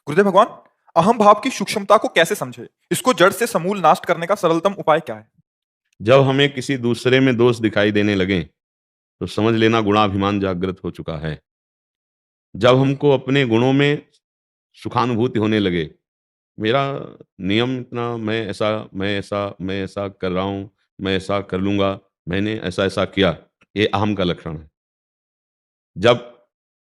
गुरुदेव भगवान, अहम भाव की सूक्ष्मता को कैसे समझे? इसको जड़ से समूल नाश करने का सरलतम उपाय क्या है? जब हमें किसी दूसरे में दोष दिखाई देने लगे, तो समझ लेना गुणाभिमान जागृत हो चुका है। जब हमको अपने गुणों में सुखानुभूति होने लगे, मेरा नियम इतना मैं ऐसा कर रहा हूँ, मैं ऐसा कर लूँगा, मैंने ऐसा-ऐसा किया, ये अहम का लक्षण है। जब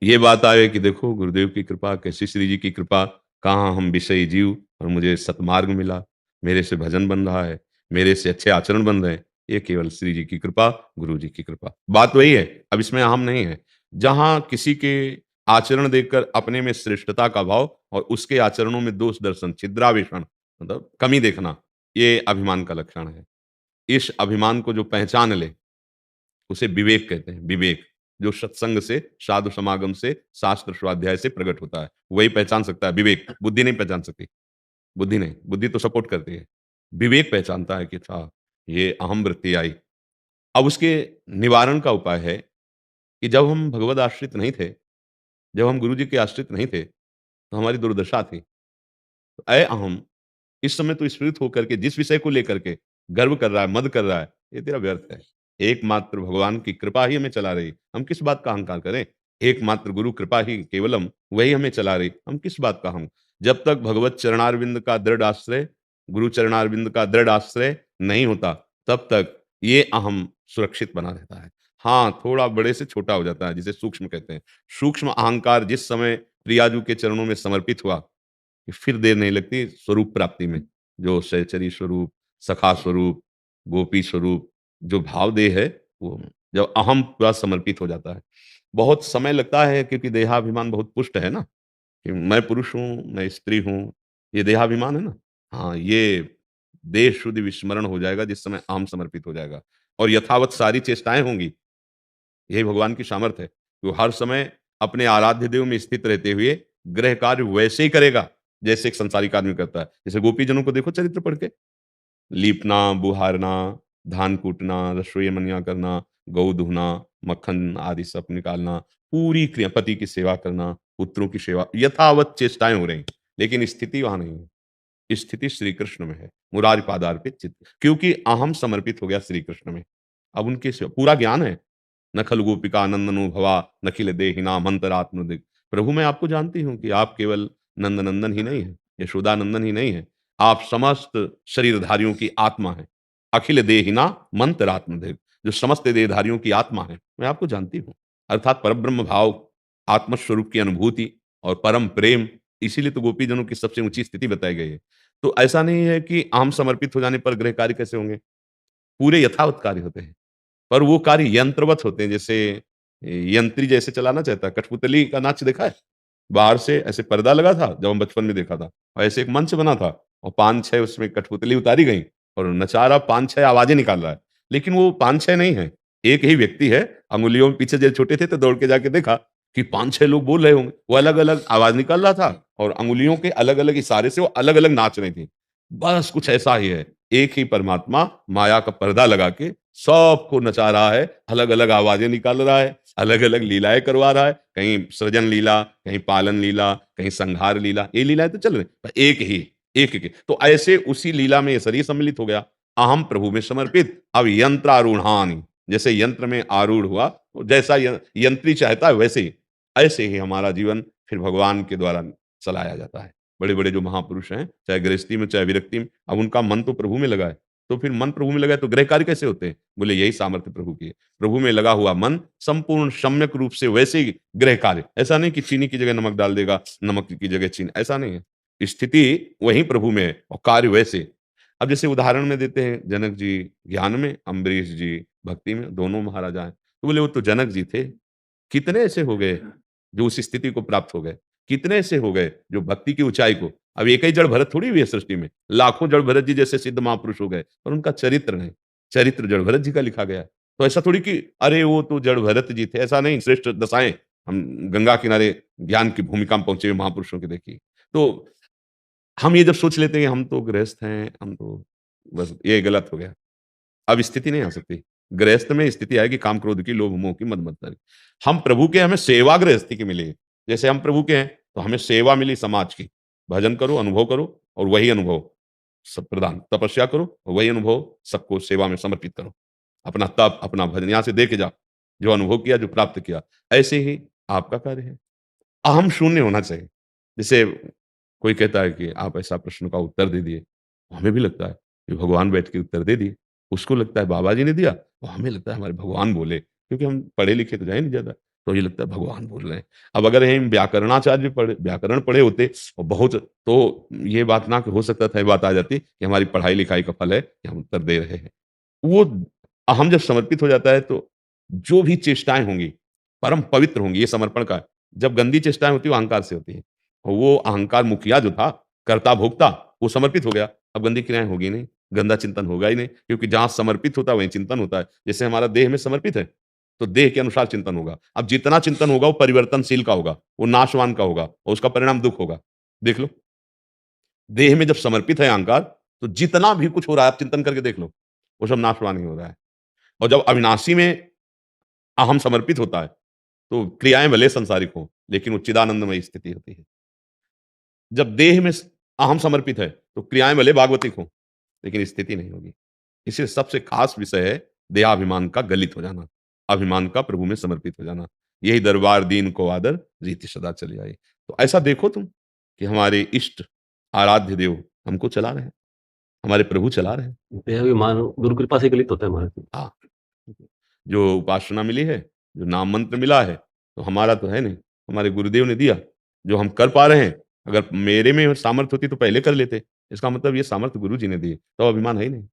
ये बात आए कि देखो गुरुदेव की कृपा, कैसी श्री जी की कृपा, कहाँ हम विषयी जीव और मुझे सतमार्ग मिला, मेरे से भजन बन रहा है, मेरे से अच्छे आचरण बन रहे हैं, ये केवल श्री जी की कृपा, गुरु जी की कृपा। बात वही है, अब इसमें अहम नहीं है। जहाँ किसी के आचरण देखकर अपने में श्रेष्ठता का भाव और उसके आचरणों में दोष दर्शन, छिद्रावेषण मतलब कमी देखना, ये अभिमान का लक्षण है। इस अभिमान को जो पहचान ले उसे विवेक कहते हैं, विवेक, जो सत्संग से, साधु समागम से, शास्त्र स्वाध्याय से प्रकट होता है। वही पहचान सकता है विवेक, बुद्धि नहीं पहचान सकती। बुद्धि नहीं, बुद्धि तो सपोर्ट करती है। विवेक पहचानता है कि अच्छा, ये अहम वृत्ति आई। अब उसके निवारण का उपाय है कि जब हम भगवद आश्रित नहीं थे, जब हम गुरु जी के आश्रित नहीं थे, तो हमारी दुर्दशा थी। तो ऐ अहम, इस समय तू स्फुरित होकर के जिस विषय को लेकर के गर्व कर रहा है, मद कर रहा है, ये तेरा व्यर्थ है। एकमात्र भगवान की कृपा ही हमें चला रही। हम किस बात का अहंकार करें? एकमात्र गुरु कृपा ही केवलम, वही हमें चला रही। हम किस बात का हम? जब तक भगवत चरणारविंद का दृढ़ आश्रय, गुरु चरणारविंद का दृढ़ आश्रय नहीं होता, तब तक ये अहम सुरक्षित बना रहता है। हाँ, थोड़ा बड़े से छोटा हो जाता है, जिसे सूक्ष्म कहते हैं। सूक्ष्म अहंकार जिस समय प्रियाजू के चरणों में समर्पित हुआ, कि फिर देर नहीं लगती स्वरूप प्राप्ति में। जो सहचरी स्वरूप, सखा स्वरूप, गोपी स्वरूप, जो भाव देह है, वो जब अहम पूरा समर्पित हो जाता है। बहुत समय लगता है क्योंकि देहाभिमान बहुत पुष्ट है ना, कि मैं पुरुष हूँ, मैं स्त्री हूँ, ये देहाभिमान है ना। हाँ, ये देह शुद्धि विस्मरण हो जाएगा जिस समय अहम समर्पित हो जाएगा और यथावत सारी चेष्टाएँ होंगी। यही भगवान की सामर्थ्य है। वो हर समय अपने आराध्य देव में स्थित रहते हुए गृह कार्य वैसे ही करेगा, जैसे एक संसारिक आदमी करता है। जैसे गोपीजनों को देखो चरित्र पढ़ के, लीपना, बुहारना, धान कूटना, रसोई-मनिया करना, गऊ दूहना, मक्खन आदि सब निकालना, पूरी क्रिया पति की सेवा करना, पुत्रों की सेवा, यथावत चेष्टाएँ हो रही हैं, लेकिन स्थिति वहाँ नहीं है। स्थिति श्री कृष्ण में है, मुरारी पादार्पित चित्त, क्योंकि अहम समर्पित हो गया श्री कृष्ण में। अब उनके सिवा पूरा ज्ञान है। न खल गोपिका नंदनो भवा, नखिल देहिनाम अंतरात्मदिग्। प्रभु मैं आपको जानती हूँ कि आप केवल नंद नंदन ही नहीं हैं, यशोदा नंदन ही नहीं हैं, आप समस्त शरीरधारियों की आत्मा हैं। अखिल देहिना मंतरात्मदिग्, जो समस्त देहधारियों की आत्मा है, मैं आपको जानती हूँ। अर्थात परब्रह्म भाव, आत्मस्वरूप की अनुभूति और परम प्रेम, इसीलिए तो गोपीजनों की सबसे ऊँची स्थिति बताई गई है। तो ऐसा नहीं है कि अहम समर्पित हो जाने पर गृह कार्य कैसे होंगे? पूरे यथावत कार्य होते हैं। पर वो कार्य यंत्रवत होते हैं, जैसे यंत्री जैसे चलाना चाहता है। कठपुतली का नाच देखा है? बाहर से ऐसे पर्दा लगा था, जब हम बचपन में देखा था, और ऐसे एक मंच बना था और 5-6 उसमें कठपुतली उतारी गई और नचारा 5-6 आवाज़ें निकाल रहा है। लेकिन वो 5-6 नहीं है, एक ही व्यक्ति है। अंगुलियों में पीछे जब छोटे थे तो दौड़ के जाके देखा कि 5-6 लोग बोल रहे होंगे। वो अलग-अलग आवाज़ निकाल रहा था और अंगुलियों के अलग-अलग इशारे से वो अलग-अलग नाच रही थी। बस कुछ ऐसा ही है। एक ही परमात्मा माया का पर्दा लगा के सबको नचा रहा है, अलग-अलग आवाज़ें निकाल रहा है, अलग-अलग लीलाएँ करवा रहा है, कहीं सृजन लीला, कहीं पालन लीला, कहीं संहार लीला, ये लीलाएँ तो चल रही, पर एक ही। तो ऐसे उसी लीला में ये शरीर सम्मिलित हो गया, अहम प्रभु में समर्पित, अब यंत्रारूढ़ानि, जैसे यंत्र में आरूढ़ हुआ, तो जैसा यंत्री चाहता है वैसे ही, ऐसे ही हमारा जीवन फिर भगवान के द्वारा चलाया जाता है। बड़े-बड़े जो महापुरुष हैं, चाहे गृहस्थी में, चाहे विरक्ति में, अब उनका मन तो प्रभु में लगा है। तो फिर मन प्रभु में लगा है तो गृह कार्य कैसे होते हैं? बोले यही सामर्थ्य प्रभु की है। प्रभु में लगा हुआ मन संपूर्ण सम्यक रूप से वैसे ही गृह कार्य, ऐसा नहीं कि चीनी की जगह नमक डाल देगा, नमक की जगह चीनी, ऐसा नहीं है। स्थिति वहीं प्रभु में है और कार्य वैसे। अब जैसे उदाहरण में देते हैं, जनक जी ज्ञान में, अम्बरीश जी भक्ति में, दोनों महाराजा हैं। तो बोले वो तो जनक जी थे, कितने ऐसे हो गए जो उस स्थिति को प्राप्त हो गए? कितने ऐसे हो गए जो भक्ति की ऊँचाई को, अब एक ही जड़ भरत थोड़ी हुई है सृष्टि में, लाखों जड़ भरत जी जैसे सिद्ध महापुरुष हो गए, पर उनका चरित्र नहीं, चरित्र जड़ भरत जी का लिखा गया है। तो ऐसा थोड़ी कि अरे वो तो जड़ भरत जी थे, ऐसा नहीं, श्रेष्ठ दशाएँ हम गंगा किनारे ज्ञान की भूमिका में पहुँचे हुए महापुरुषों की देखी। तो हम ये जब सोच लेते हैं कि हम तो गृहस्थ हैं, हम तो बस ये गलत हो गया। अब स्थिति नहीं आ सकती। गृहस्थ में स्थिति आएगी काम, क्रोध की, लोभ, मोह की, मद मत्सर की। हम प्रभु के, हमें सेवा गृहस्थी की मिली है। जैसे हम प्रभु के हैं, तो हमें सेवा मिली समाज की। भजन करो, अनुभव करो और वही अनुभव सब प्रदान, तपस्या करो और वही अनुभव सबको सेवा में समर्पित करो। अपना तप, अपना भजन यहाँ से दे के जाओ, जो अनुभव किया, जो प्राप्त किया, ऐसे ही आपका कार्य है। अहम शून्य होना चाहिए। जैसे कोई कहता है कि आप ऐसा प्रश्न का उत्तर दे दिए, हमें भी लगता है कि भगवान बैठ के उत्तर दे दिए। उसको लगता है बाबा जी ने दिया और हमें लगता है हमारे भगवान बोले, क्योंकि हम पढ़े लिखे तो है नहीं ज़्यादा, तो ये लगता है भगवान बोल रहे हैं। अब अगर हम व्याकरणाचार्य पढ़े व्याकरण पढ़े होते और बहुत, तो ये बात ना, कि हो सकता था ये बात आ जाती कि हमारी पढ़ाई-लिखाई का फल है कि हम उत्तर दे रहे हैं। वो अहम जब समर्पित हो जाता है तो जो भी चेष्टाएँ होंगी, परम पवित्र होंगी, ये समर्पण का है। जब गंदी चेष्टाएँ होती हैं, वो अहंकार से होती हैं। और वो अहंकार मुखिया जो था, कर्ता-भोक्ता, वो समर्पित हो गया। अब गंदी क्रियाएँ होगी नहीं, गंदा चिंतन होगा ही नहीं, क्योंकि जहाँ समर्पित होता है, वहीं चिंतन होता है। जैसे हमारा देह में समर्पित है, तो देह के अनुसार चिंतन होगा। अब जितना चिंतन होगा, वो परिवर्तनशील का होगा, वो नाशवान का होगा और उसका परिणाम दुःख होगा। देख लो, देह में जब समर्पित है अहंकार, तो जितना भी कुछ हो रहा है, आप चिंतन करके देख लो, वो सब नाशवान ही हो रहा है। और जब अविनाशी में अहम समर्पित होता है, तो क्रियाएँ भले सांसारिक हों, लेकिन वो चिदानंदमयी स्थिति होती है। जब देह में अहम समर्पित है, तो क्रियाएँ भले भागवतिक हों, लेकिन स्थिति नहीं होगी। इसलिए सबसे खास विषय है देहाभिमान का गलित हो जाना, अभिमान का प्रभु में समर्पित हो जाना। यही दरबार दीन को आदर, रीति सदा चली आई। तो ऐसा देखो तुम कि हमारे इष्ट, आराध्य देव हमको चला रहे हैं, हमारे प्रभु चला रहे हैं। देहाभिमान गुरु कृपा से गलित होता है हमारा। हाँ, जो उपासना मिली है, जो नाम मंत्र मिला है, तो हमारा तो है नहीं, हमारे गुरुदेव ने दिया। जो हम कर पा रहे हैं, अगर मेरे में सामर्थ्य होती तो पहले कर लेते। इसका मतलब ये सामर्थ्य गुरु जी ने दी है, तो अभिमान है ही नहीं।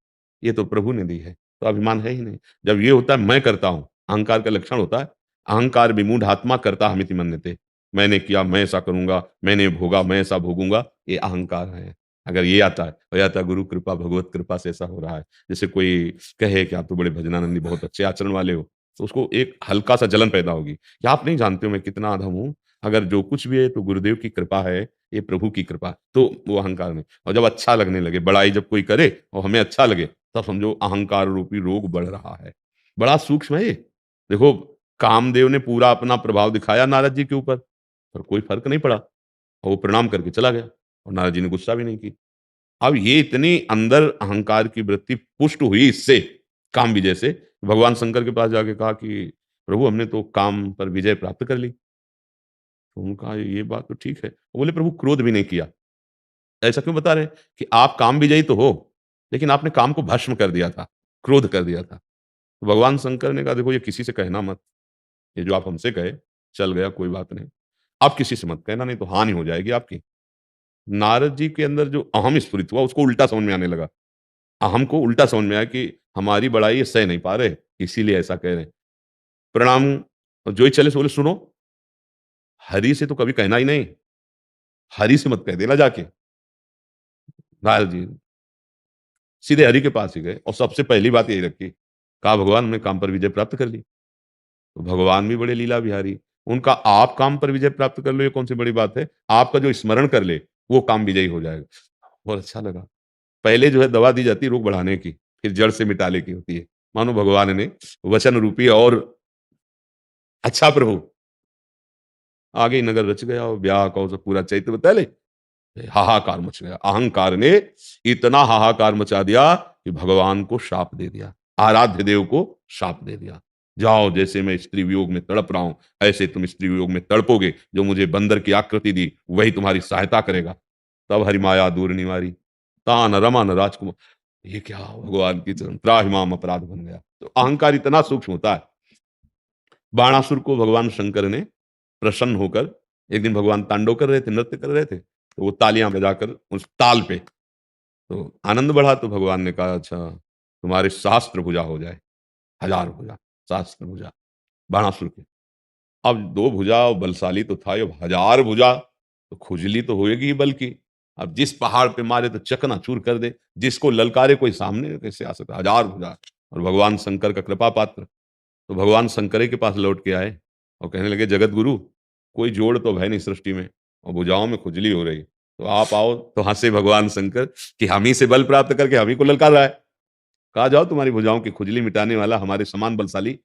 ये तो प्रभु ने दी है, तो अभिमान है ही नहीं। जब ये होता है मैं करता हूँ, अहंकार का लक्षण होता है, अहंकार विमूढ़ात्मा कर्ता हमिति मन्यते। मैंने किया, मैं ऐसा करूँगा, मैंने भोगा, मैं ऐसा भोगूँगा, ये अहंकार है। अगर ये आता है, और ये आता है गुरु कृपा, भगवत कृपा से ऐसा हो रहा है। जैसे कोई कहे कि आप तो बड़े भजनानंदी, बहुत अच्छे आचरण वाले हो, तो उसको एक हल्का-सा जलन पैदा होगी कि आप नहीं जानते हो मैं कितना अधम हूँ, अगर जो कुछ भी है तो गुरुदेव की कृपा है, ये प्रभु की कृपा। तो वो अहंकार में, और जब अच्छा लगने लगे, बड़ाई जब कोई करे और हमें अच्छा लगे, तब समझो अहंकार रूपी रोग बढ़ रहा है। बड़ा सूक्ष्म है ये। देखो, कामदेव ने पूरा अपना प्रभाव दिखाया नारद जी के ऊपर, पर कोई फ़र्क नहीं पड़ा और वो प्रणाम करके चला गया और नारद जी ने गुस्सा भी नहीं की। अब ये इतनी अंदर अहंकार की वृत्ति पुष्ट हुई इससे, काम विजय से, भगवान शंकर के पास जाके कहा कि प्रभु हमने तो काम पर विजय प्राप्त कर ली। तो उन्होंने कहा ये बात तो ठीक है। वो बोले प्रभु क्रोध भी नहीं किया। ऐसा क्यों बता रहे हैं कि आप काम विजयी तो हो, लेकिन आपने काम को भस्म कर दिया था, क्रोध कर दिया था। तो भगवान शंकर ने कहा देखो ये किसी से कहना मत, ये जो आप हमसे कहे, चल गया कोई बात नहीं। आप किसी से मत कहना, नहीं तो हानि हो जाएगी आपकी। नारद जी के अंदर जो अहम स्फुरित हुआ, उसको उल्टा समझ में आने लगा। अहम को उल्टा समझ में आया कि हमारी बड़ाई ये सह नहीं पा रहे, इसीलिए ऐसा कह रहे हैं। प्रणाम, और जो ही चले सो बोले सुनो, हरि से तो कभी कहना ही नहीं, हरि से मत कह देना जाके। नारद जी सीधे हरि के पास ही गए और सबसे पहली बात यही रखी, कहा भगवान हमने काम पर विजय प्राप्त कर ली। तो भगवान भी बड़े लीला बिहारी, उनका आप काम पर विजय प्राप्त कर लो ये कौन सी बड़ी बात है, आपका जो स्मरण कर ले वो काम विजयी हो जाएगा। बहुत अच्छा लगा। पहले जो है दवा दी जाती है रोग बढ़ाने की, फिर जड़ से मिटाने की होती है। मानो भगवान ने वचन रूपी और अच्छा प्रभु, आगे ही नगर रच गया और ब्याह का उसे पूरा चैत्र बता ले, हाहाकार मच गया। अहंकार ने इतना हाहाकार मचा दिया कि भगवान को शाप दे दिया, आराध्य देव को शाप दे दिया। जाओ, जैसे मैं स्त्री वियोग में तड़प रहा हूं, ऐसे तुम स्त्री वियोग में तड़पोगे। जो मुझे बंदर की आकृति दी, वही तुम्हारी सहायता करेगा। तब हरिमाया दूर निवारी, तान रमन राजकुमार। ये क्या भगवान की चरण, त्राहिमाम अपराध बन गया। तो अहंकार इतना सूक्ष्म होता है। बाणासुर को भगवान शंकर ने प्रसन्न होकर, एक दिन भगवान तांडव कर रहे थे, नृत्य कर रहे थे, तो वो तालियां बजाकर उस ताल पे, तो आनंद बढ़ा। तो भगवान ने कहा अच्छा तुम्हारे सहस्त्र भुजा हो जाए, 1000 भुजा, सहस्त्र भुजा बाणासुर के। अब 2 भुजा और बलशाली तो था, अब 1000 भुजा तो खुजली तो होएगी ही बल की। अब जिस पहाड़ पे मारे तो चकनाचूर कर दे, जिसको ललकारे कोई सामने कैसे आ सकता, 1000 भुजा। और भगवान शंकर का कृपा पात्र, तो भगवान शंकर के पास लौट के आए और कहने लगे जगत गुरु, कोई जोड़ तो है नहीं सृष्टि में और भुजाओं में खुजली हो रही, तो आप आओ। तो हंसे भगवान शंकर कि हम ही से बल प्राप्त करके हम ही को ललकार रहा है। कहा जाओ तुम्हारी भुजाओं की खुजली मिटाने वाला हमारे समान बलशाली।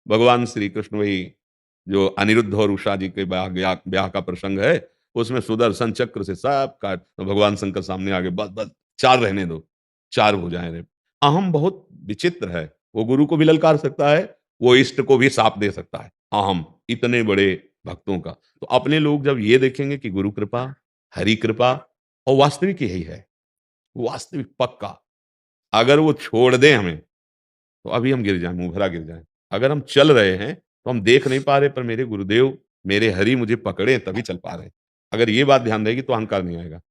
भगवान श्री कृष्ण, वही जो अनिरुद्ध और उषा जी के ब्याह ब्याह ब्याह का प्रसंग है, उसमें सुदर्शन चक्र से सब काट, तो भगवान शंकर सामने आ गए, बस बस 4 रहने दो, 4 भुजाएं रहे। अहम बहुत विचित्र है, वो गुरु को भी ललकार सकता है, वो इष्ट को भी शाप दे सकता है। अहम इतने बड़े भक्तों का। तो अपने लोग जब ये देखेंगे कि गुरु कृपा, हरि कृपा, और वास्तविक यही है, वास्तविक पक्का, अगर वो छोड़ दें हमें, तो अभी हम गिर जाएँ, मुँह भरा गिर जाएँ। अगर हम चल रहे हैं, तो हम देख नहीं पा रहे, पर मेरे गुरुदेव, मेरे हरि मुझे पकड़े तभी चल पा रहे हैं। अगर ये बात ध्यान रहेगी तो अहंकार नहीं आएगा,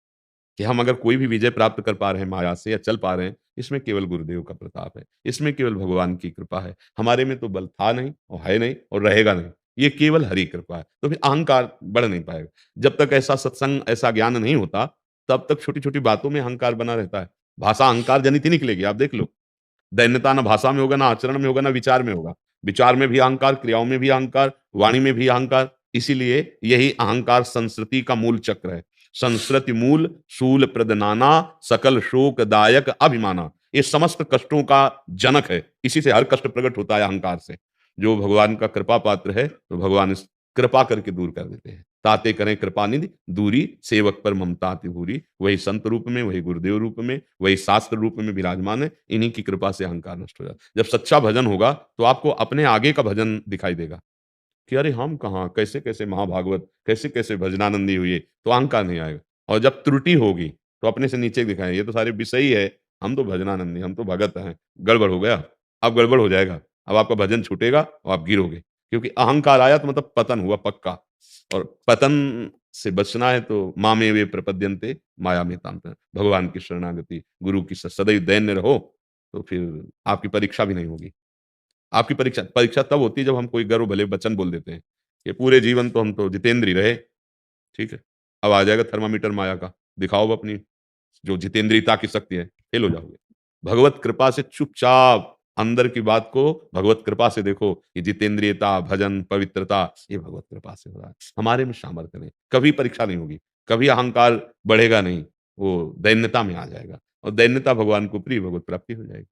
कि हम अगर कोई भी विजय प्राप्त कर पा रहे हैं माया से या चल पा रहे हैं, इसमें केवल गुरुदेव का प्रताप है, इसमें केवल भगवान की कृपा है। हमारे में तो बल था नहीं और है नहीं और रहेगा नहीं, ये केवल हरि कृपा है। तो फिर अहंकार बढ़ नहीं पाएगा। जब तक ऐसा सत्संग, ऐसा ज्ञान नहीं होता, तब तक छोटी-छोटी बातों में अहंकार बना रहता है। भाषा अहंकार जनित ही निकलेगी, आप देख लो। दैन्यता ना भाषा में होगा, ना आचरण में होगा, ना विचार में होगा। विचार में भी अहंकार, क्रियाओं में भी अहंकार, वाणी में भी अहंकार। इसीलिए यही अहंकार संस्कृति का मूल चक्र है। संस्कृति मूल शूल प्रद नाना, सकल शोक दायक अभिमाना। ये समस्त कष्टों का जनक है। इसी से हर कष्ट प्रकट होता है, अहंकार से। जो भगवान का कृपा पात्र है, तो भगवान इस कृपा करके दूर कर देते हैं। ताते करें कृपा निधि दूरी, सेवक पर ममता अति भूरी। वही संत रूप में, वही गुरुदेव रूप में, वही शास्त्र रूप में विराजमान है। इन्हीं की कृपा से अहंकार नष्ट हो जाता है। जब सच्चा भजन होगा, तो आपको अपने आगे का भजन दिखाई देगा कि अरे हम कहाँ, कैसे-कैसे महाभागवत, कैसे-कैसे भजनानंदी हुए, तो अहंकार नहीं आएगा। और जब त्रुटि होगी, तो अपने से नीचे दिखाएँ, ये तो सारे विषयी है, हम तो भजनानंदी, हम तो भगत हैं। गड़बड़ हो गया, अब गड़बड़ हो जाएगा। अब आपका भजन छूटेगा और आप गिरोगे। क्योंकि अहंकार आया तो मतलब पतन हुआ पक्का। और पतन से बचना है तो मामेवे प्रपद्यन्ते मायामेतां त। भगवान की शरणागति, गुरु की सदैव दैन्य रहो, तो फिर आपकी परीक्षा भी नहीं होगी। आपकी परीक्षा परीक्षा तब होती है जब हम कोई गर्व भले वचन बोल देते हैं, कि पूरे जीवन तो हम तो जितेंद्रिय रहे, ठीक है? अब आ जाएगा थर्मामीटर माया का, दिखाओ अब अपनी जो जितेंद्रियता की शक्ति है, फेल हो जाओगे। भगवत कृपा से चुपचाप अंदर की बात को भगवत कृपा से देखो, कि जितेंद्रियता, भजन, पवित्रता, ये भगवत कृपा से हो रहा है। हमारे में सामर्थ्य नहीं, कभी परीक्षा नहीं होगी, कभी अहंकार बढ़ेगा नहीं, वो दैन्यता में आ जाएगा और दैन्यता भगवान को प्रिय, भगवत प्राप्ति हो जाएगी।